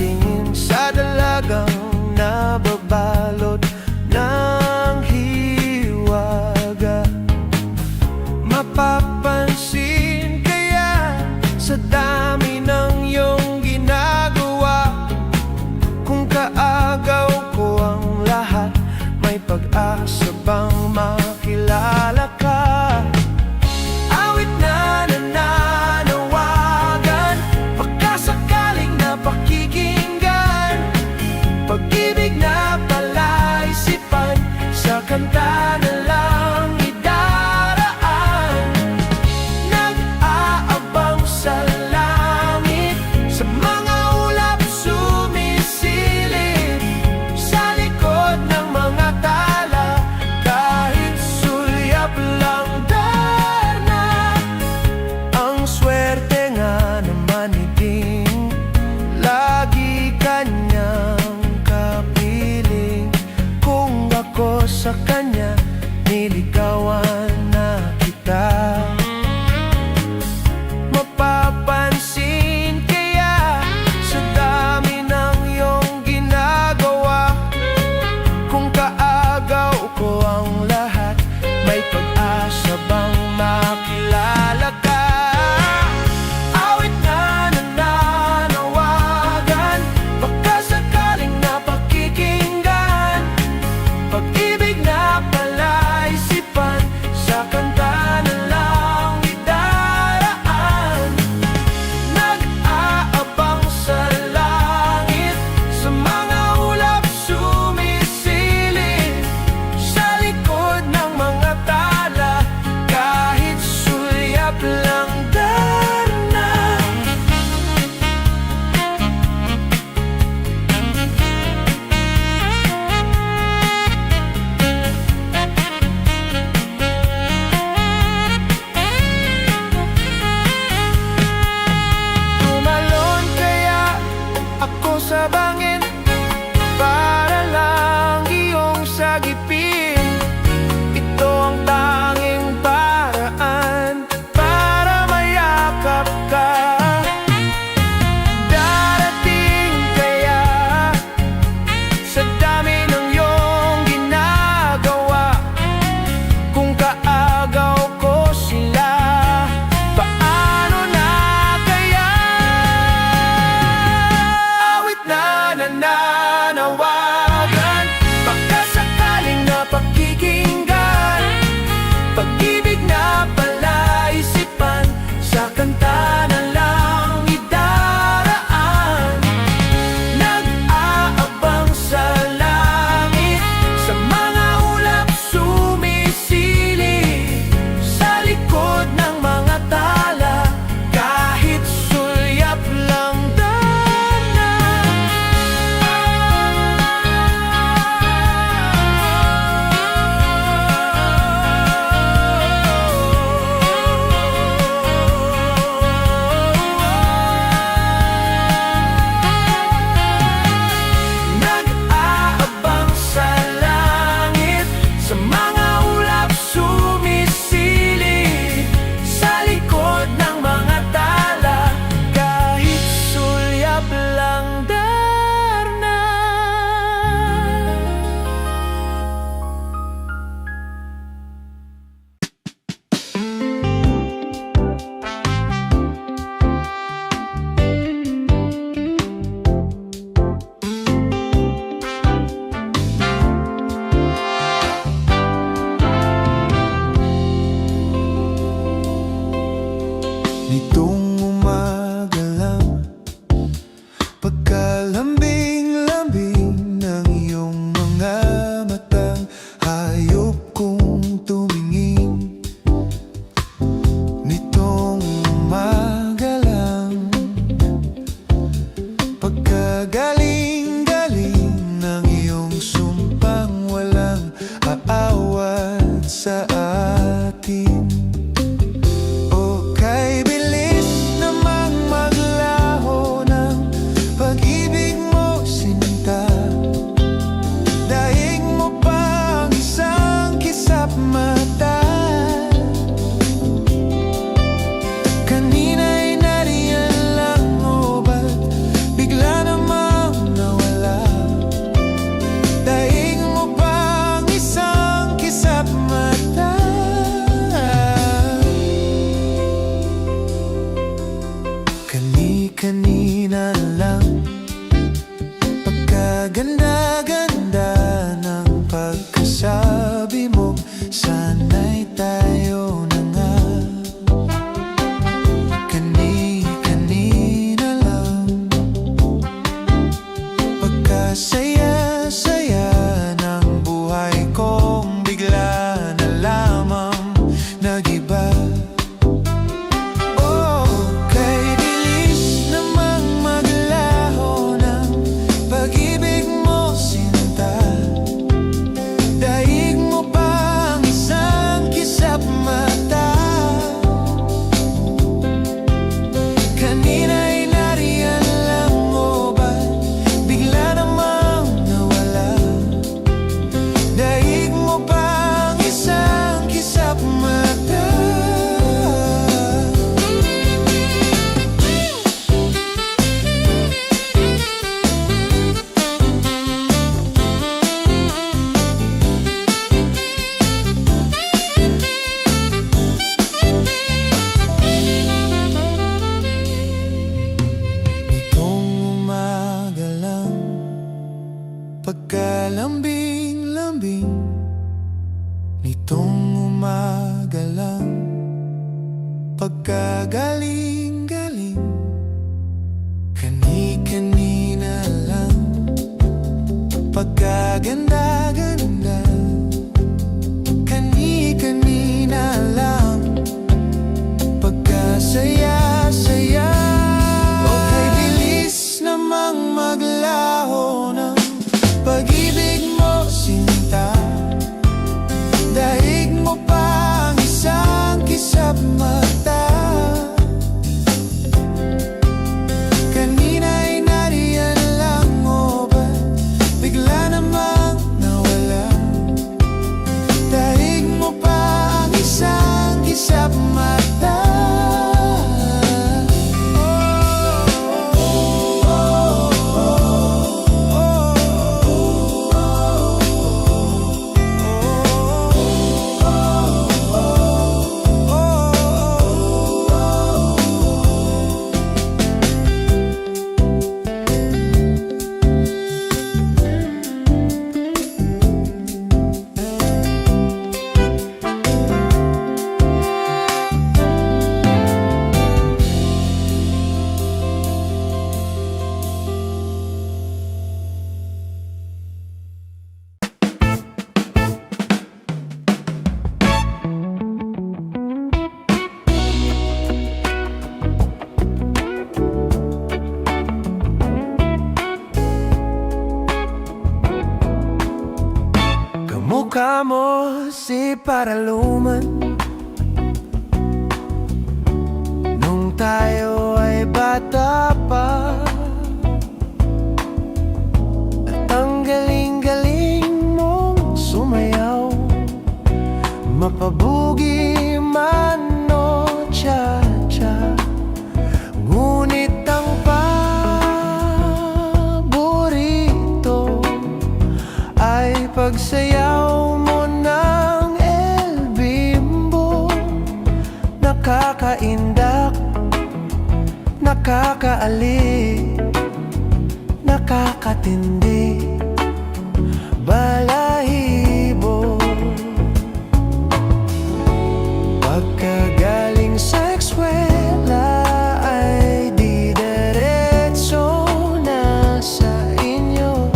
tingin sa dalagang nababalot ng hiwaga. Mapapansin kaya sa dami ng iyong ginagawa, kung kaagaw ko ang lahat, may pag-asa bang makilala ka? Awit na nananawagan, baka sakaling napakikinggan, pag-ibig na palaisipan, sa kanta na lang idaraan. Nag-aabang sa langit, sa mga ulap sumisilip, sa likod ng mga tala, kahit sulyap lang darna. Ang swerte nga naman ni Ding, lagi kanyang kapiling. Kung ako sa kanya, niligawan na kita. Mapapansin kaya sa dami ng iyong ginagawa, kung kaagaw ko ang lahat, may pag-asa bang makilala ka? Awit na nananawagan, baka sakaling napakikinggan, pag-ibig na palaisipan, sa kanta na lang idaraan. Nag-aabang sa langit, sa mga ulap sumisilip, sa likod ng mga tala, kahit sulyap lang darna. Tumalon kaya ako sa bangin, para lang iyong sagipin. Ito ang tanging paraan para mayakap ka. Darating kaya sa dami ng iyong ginagawa, kung kaagaw ko sila, paano na kaya? Awit na nananawagan, baka sakaling napakikinggan, pag-ibig na palaisipan, sa kanta na lang idaraan. Nag-aabang sa langit, sa mga ulap sumisilip, sa likod ng mga tala, kahit sulyap lang darna. Nag-aabang sa langit, sa mga ulap sumisilip, sa likod ng mga tala, kahit sulyap lang darna. isang mata. Kamukha mo si Paraluman nung tayo ay bata pa, at ang galing-galing mong sumayaw, mapabugi man o cha-cha. Ngunit ang paborito ay pagsayaw mo ng El Bimbo. Nakakaindak, nakakaali, nakakatindi, balahibo. Pagkagaling sa eskwela ay di diretso na sa inyo,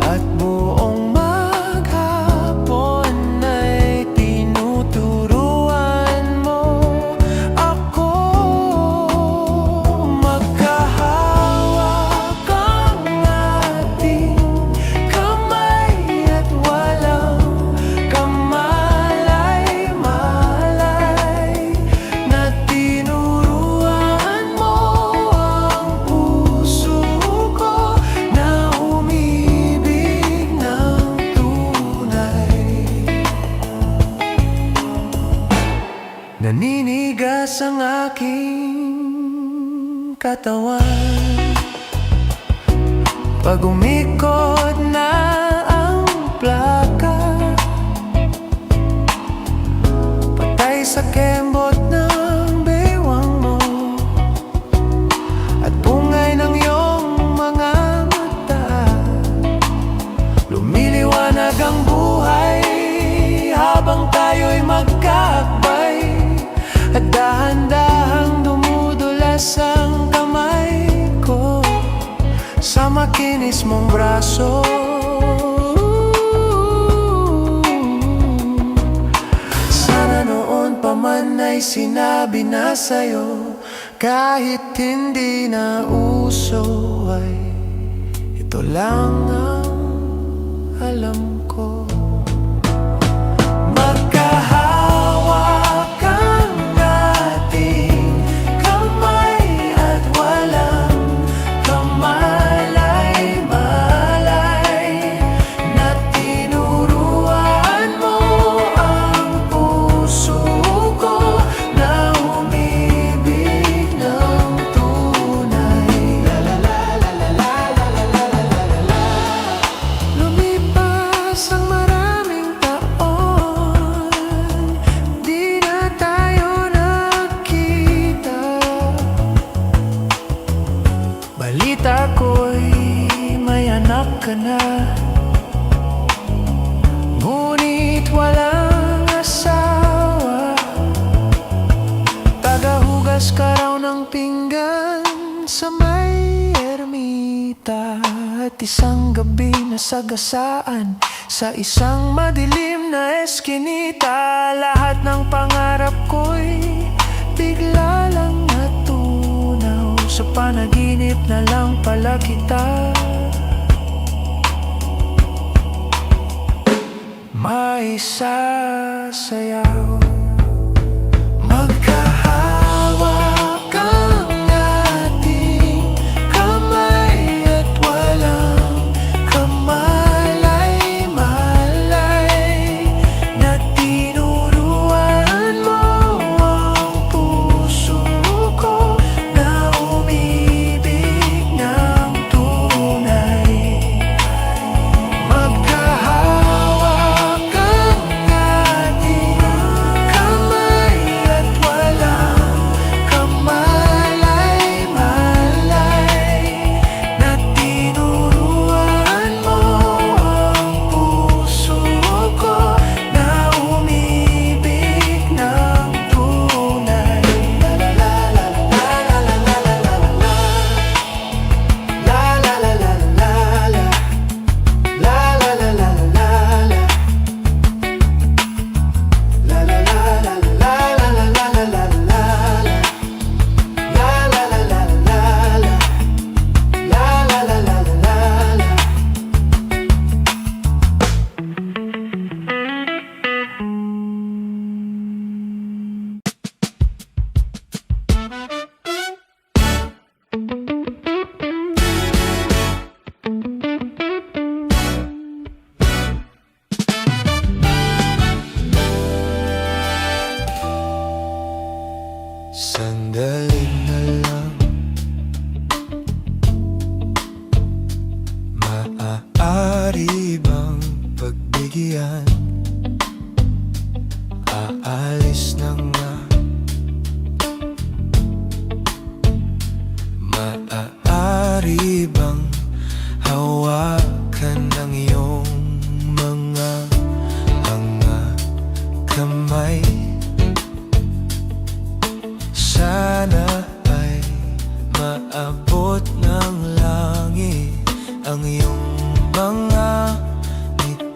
at buong maghapon ay tinuturuan mo ako. Magkahawak ang ating kamay at walang kamalay-malay, na tinuruan mo ang puso ko na umibig ng tunay. Naninigas ang aking katawan pag umikot na ang plaka, patay sa kembot ng baywang mo at bungay ng iyong mga mata. Lumiliwanag ang buhay habang tayo'y magkakbay, at dahan-dahang dumudulas ang kamay ko sa makinis mong braso. Sana noon pa man ay sinabi na sa'yo, kahit hindi na uso, ay ito lang ang alam ko. Magkahawak ang ating kamay at walang kamalay-malay, na tinuruan mo ang puso ko na umibig ng tunay. Lumipas ang maraming taon, di na tayo nakita. Balita ko'y may anak ka na, ngunit walang asawa. Tagahugas ka raw ng pinggan sa may ermita, at isang gabi nasagasaan sa isang madilim na eskinita. Lahat ng pangarap ko'y bigla lang natunaw, sa panaginip na lang pala kita maisasayaw. Magkahawak ang ating kamay at walang kamalay-malay,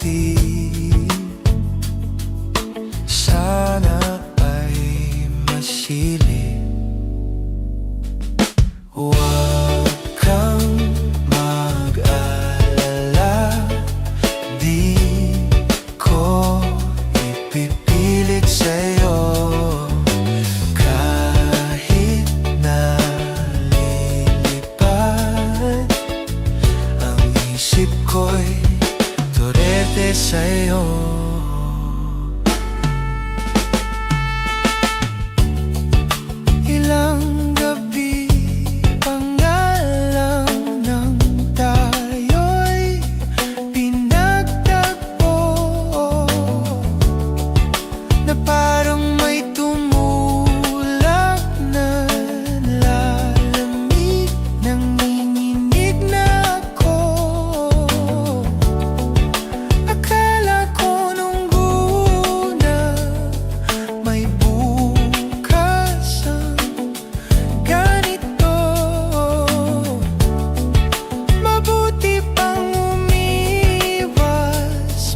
mabuti. Sana ay masilip. Huwag kang mag-alala, di ko ipipilit sa'yo. Kahit na lilipad ang isip ko'y turete sa'yo. Ilang gabi pa nga lang nang tayo'y pinagtagpo, na parang may tumulak na lalamig, nanginginig na ako. Akala ko nung una may bukas ang ganito. Mabuti pang umiwas,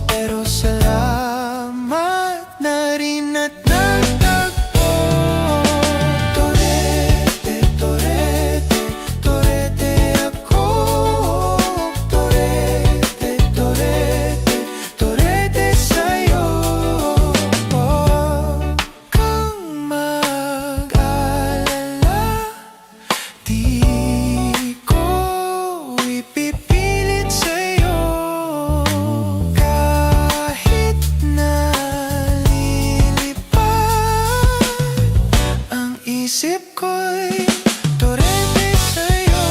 pero salamat na rin at nagtagpo. Turete, turete, turete ako. Turete, turete, turete sa'yo. Huwag kang mag-alala, di ko ipipilit sa'yo. Kahit na lilipad ang isip ko'y turete sa'yo.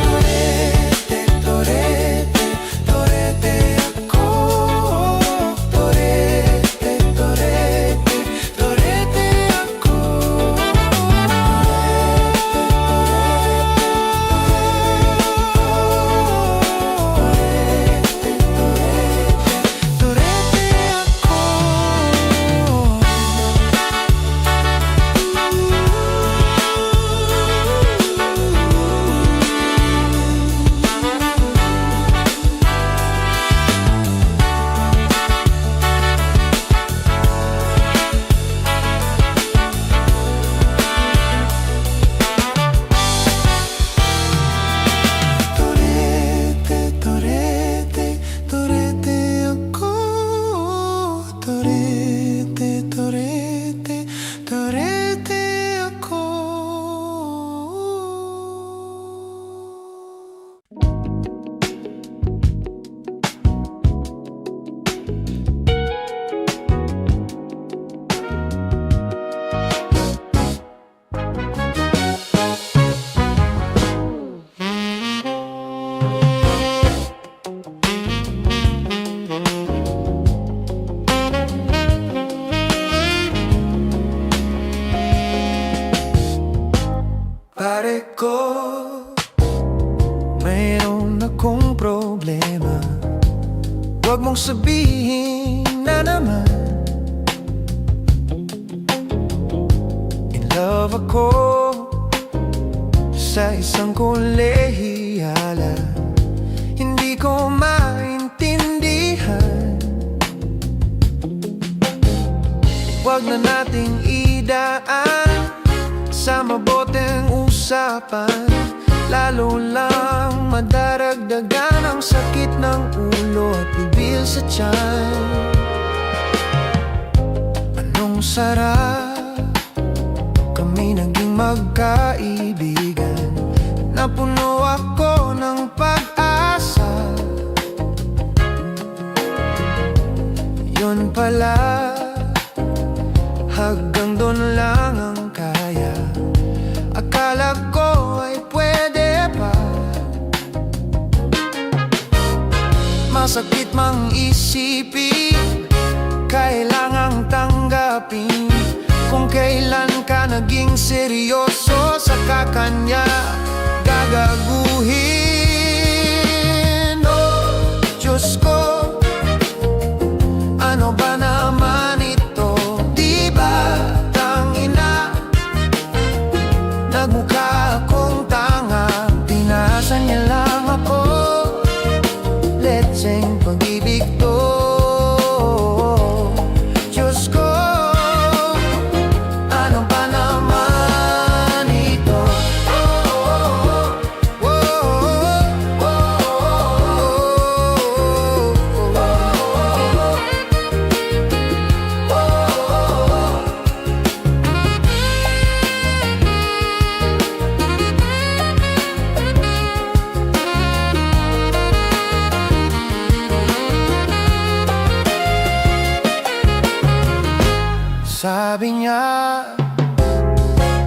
Turete, turete, turete ako. Turete, turete, turete ako. Turete ako. Turete, turete, turete ako. Turete, turete, turete ako. Pare ko, mayroon akong problema. Huwag mong sabihin na naman in love ako sa isang kolehiyala. Hindi ko maintindihan. Huwag na nating idaan sa maboteng usapan, lalo lang madaragdagan ang sakit ng ulo at bibil sa tiyan. Anong sarap kami naging magkaibigan, napuno ako ng pag-asa. Yun pala, hanggang doon lang ang kaya. Akala ko ay pwede pa. Masakit mang isipin, kailangang tanggapin. Kung kailan ka naging seryoso, saka kanya gagaguhin. Oh, Diyos ko, ano ba naman ito? Di ba tangina, nagmukha akong tanga. Tinasan niya lang ako, letseng pag-ibig pag-ibig to. Diyos ko, ano ba naman ito? Sabi niya,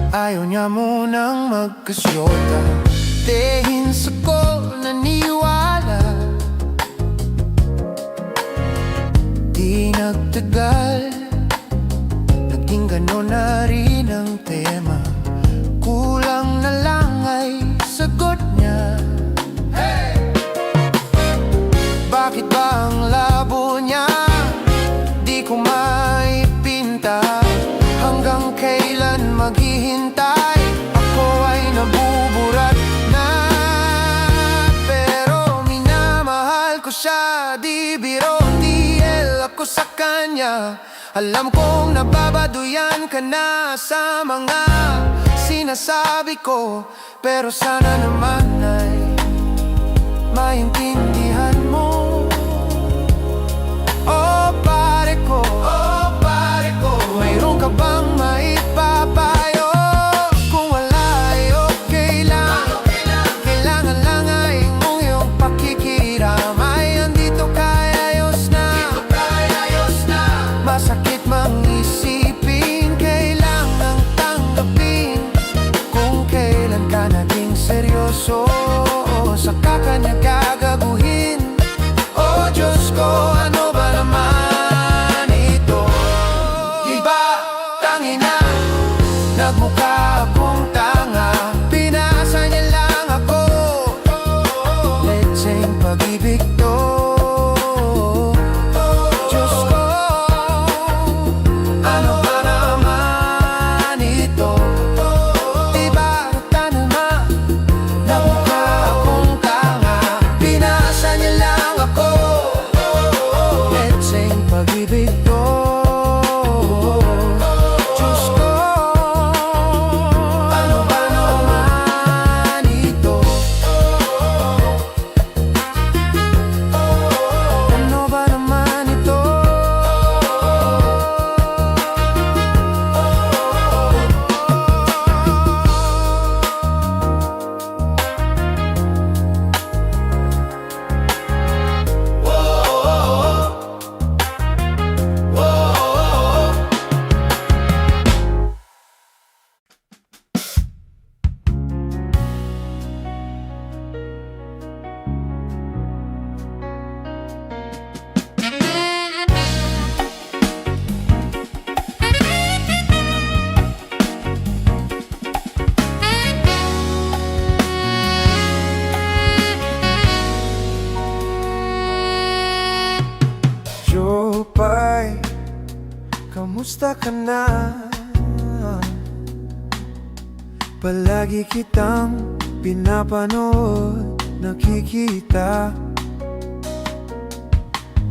ayaw niya munang magkasyota. Tehins ako naniwala. Di nagtagal, naging gano'n na rin ang tema. Kulang na lang ay sagot niya. Bakit ba ang labo niya? Di ko maipinta. Hanggang kailan maghihintay? Ako ay nabuburat na. Pero minamahal ko siya, di biro, TL ako sa kanya. Alam kong nababaduyan ka na sa mga sinasabi ko, pero sana naman ay maintindihan mo. Oh pare ko, mayroon ka bang maipapayo? Kung wala ay okay lang. Kailangan lang ay mong iyong pakikiramay. Andito kaya ayos na. Masakit mang isipin, kailangang tanggapin. Kung kailan ka naging seryoso, saka ka niya gagaguhin. Oh Diyos ko, ano ba naman ito? Iba, tangina, nagmukha akong tanga. Pinasa niya lang ako, letseng pag-ibig to. Diyos ko, ano ba naman ito? Iba, tanima, nagmukha akong tanga. Pinasa niya lang ako, letseng pag-ibig to. Diyos ko, ano ba naman ito? Ano ba naman ito? Jopay, kamusta ka na? Palagi kitang pinapanood, nakikita.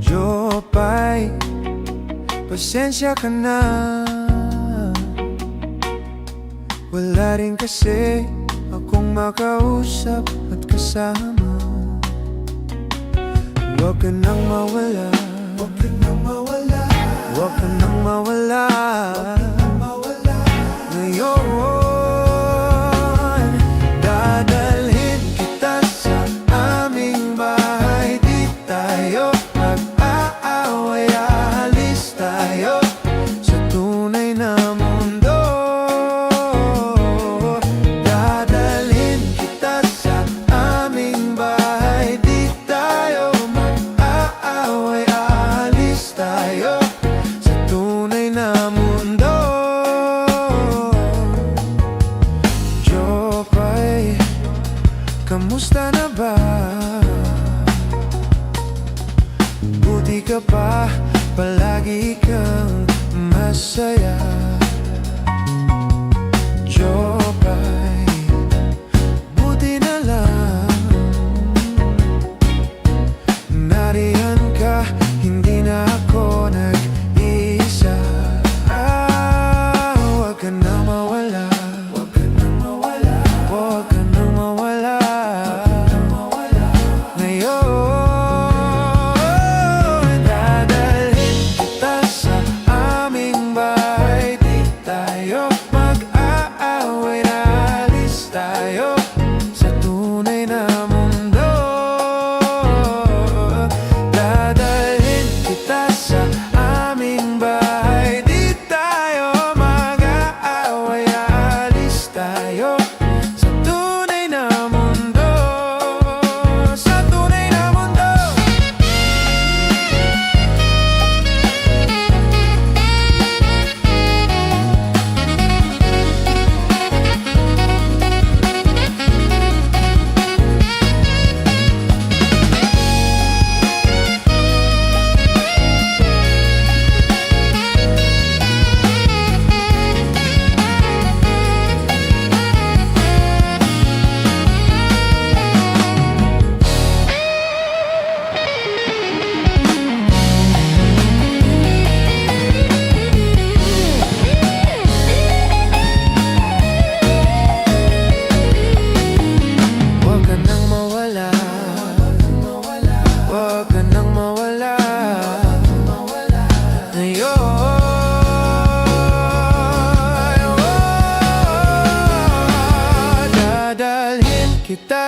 Jopay, pasensya ka na. Wala rin kasi akong makausap at kasama. Huwag ka nang mawala, huwag ka nang mawala, huwag ka nang mawala. Ngayon, dadalhin kita sa aming bahay. Di tayo mag-aaway, aalis tayo sa tunay na mundo. Dadalhin kita sa aming bahay. Di tayo mag-aaway, aalis tayo sa tunay na mundo. Jopay, kamusta na ba? Buti ka pa, palagi kang masaya. Jopay, buti na lang nariyan ka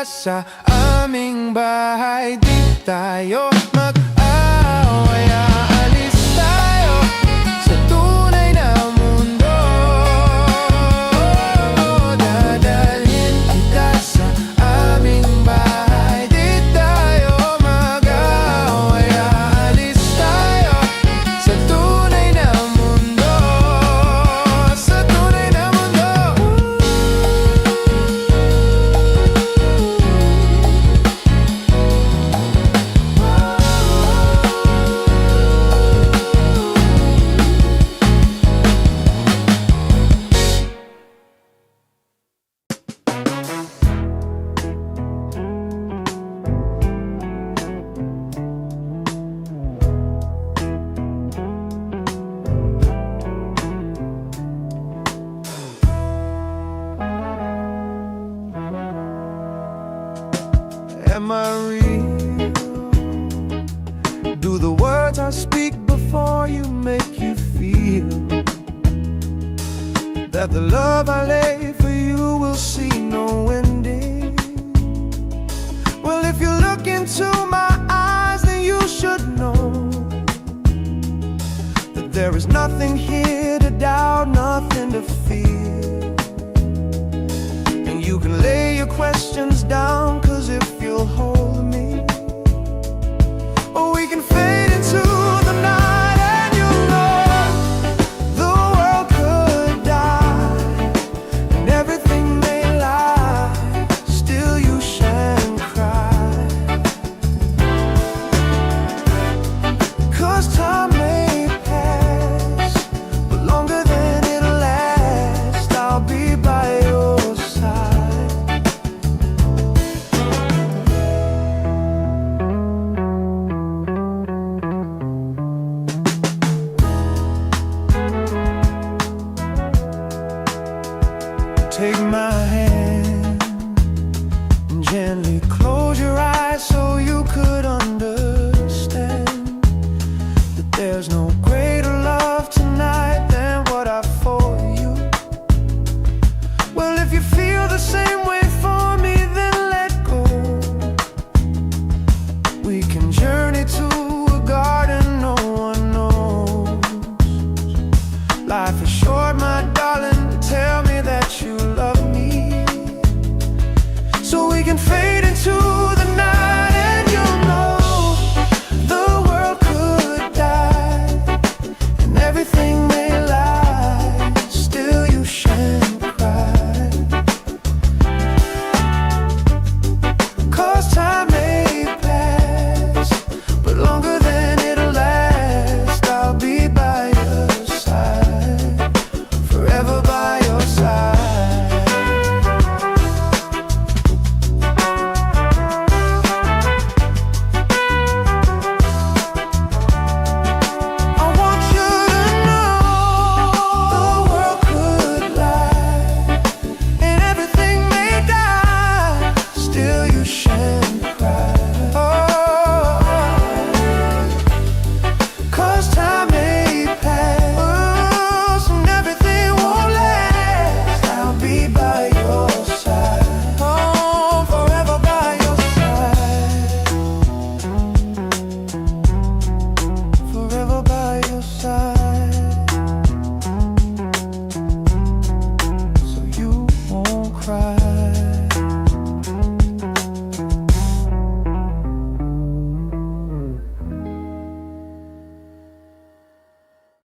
sa aming bahay. Di tayo mag-away, aalis tayo sa tunay na mundo. Dadalhin kita sa aming bahay. Di tayo mag-away, aalis tayo sa tunay na mundo. Sa tunay na mundo. Am I real? Do the words I speak before you make you feel that the love I lay for you will see no ending? Well, if you look into my eyes, then you should know that there is nothing here to doubt, nothing to fear. And you can lay your questions down, 'cause if you'll hold me, or we can fade into the night, and you'll know the world could die and everything may lie, still you shan't cry. 'Cause time may pass, but longer than it'll last, I'll be by your side. Take my hand and gently close your eyes so you could understand that there's no greater